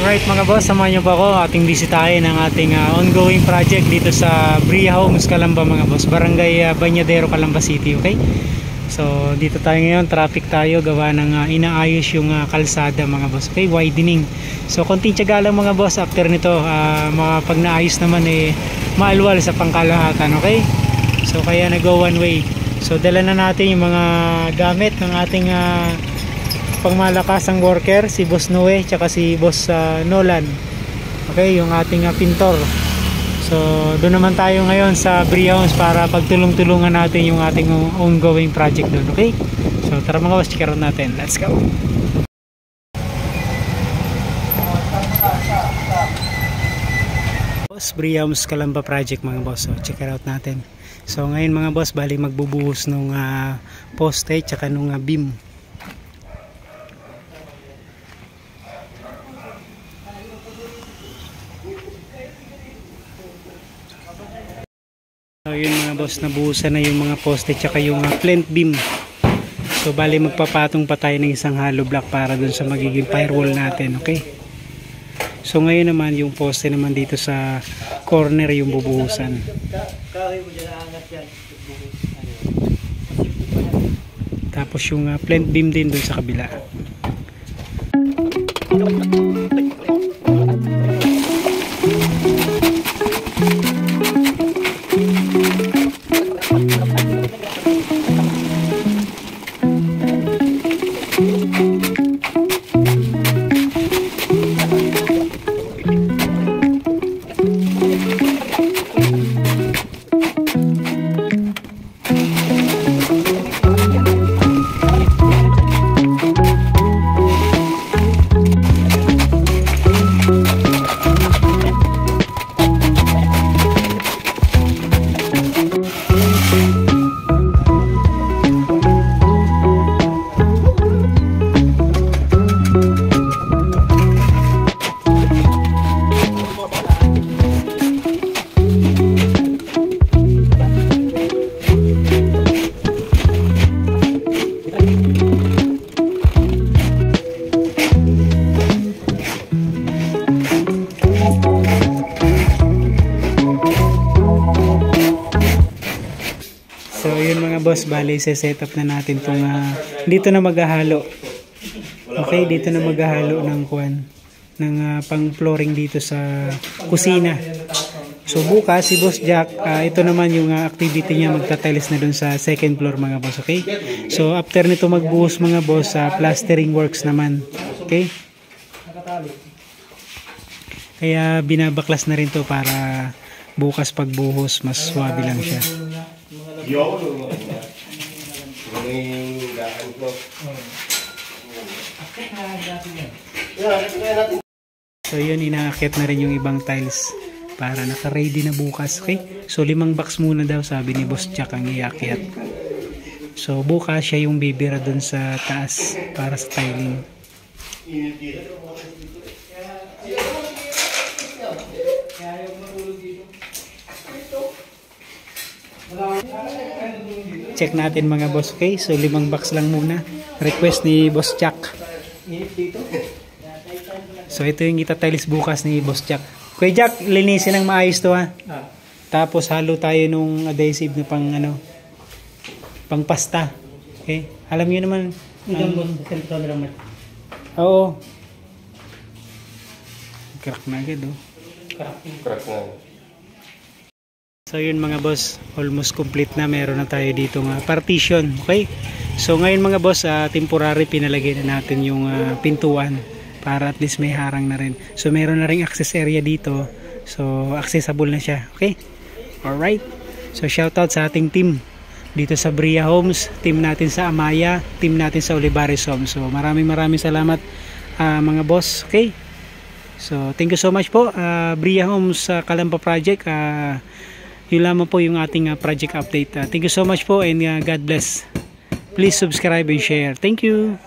Alright mga boss, samahan nyo po ako ating bisitahin ng ating ongoing project dito sa Bria Homes, Calamba mga boss, Barangay Bañadero, Calamba City. Okay, so dito tayo ngayon, traffic tayo, gawa ng inaayos yung kalsada mga boss. Okay, widening. So konting tiyaga lang mga boss, after nito pag naayos naman maalwal sa pangkalahatan. Okay, so kaya nag-go one way. So dala na natin yung mga gamit ng ating pangmalakasang worker, si Boss Noe tsaka si Boss Nolan. Okay, yung ating pintor. So doon naman tayo ngayon sa Bria Homes para pagtulong-tulungan natin yung ating ongoing project doon. Okay, so tara mga boss, check out natin. Let's go. Boss, Bria Homes Calamba project mga boss, so check out natin. So ngayon mga boss, bali magbubuhos nung poste tsaka nung beam. So yun mga boss, nabuhusan na yung mga poste tsaka yung plinth beam. So bali magpapatong pa tayo ng isang hollow block para dun sa magiging firewall natin. Okay, so ngayon naman yung poste naman dito sa corner yung bubuhusan. Tapos yung plinth beam din dun sa kabila. So yun mga boss, bali set up na natin itong dito na maghahalo. Okay, dito na maghahalo ng pang flooring dito sa kusina. So bukas si Boss Jack, ito naman yung activity niya, magtatiles na dun sa second floor mga boss. Okay, so after nito magbuhos mga boss, plastering works naman. Okay, kaya binabaklas na rin to para bukas pagbuhos mas swabe lang siya. So yun, inaakit na rin yung ibang tiles para naka-ready na bukas. Okay, so 5 box muna daw sabi ni Boss Jack ang iakyat. So bukas siya yung bibira dun sa taas para sa tiling. Check natin mga boss. Okay, so 5 box lang muna, request ni Boss Jack. So ito yung itatiles bukas ni Boss Jack. Kuya Jack, linisin ng maayos to ha. Tapos halo tayo nung adhesive na pang pasta. Okay, alam niyo naman oo, crack na agad crack na. So yun mga boss, almost complete na. Meron na tayo dito partition. Okay, so ngayon mga boss, temporary pinalagay na natin yung pintuan para at least may harang na rin. So meron na ring access area dito, so accessible na siya. Okay, alright, so shoutout sa ating team dito sa Bria Homes, team natin sa Amaya, team natin sa Olivares Homes. So maraming salamat mga boss. Okay, so thank you so much po, Bria Homes Calamba project. Yun lamang po yung ating project update. Thank you so much po, and God bless. Please subscribe and share. Thank you.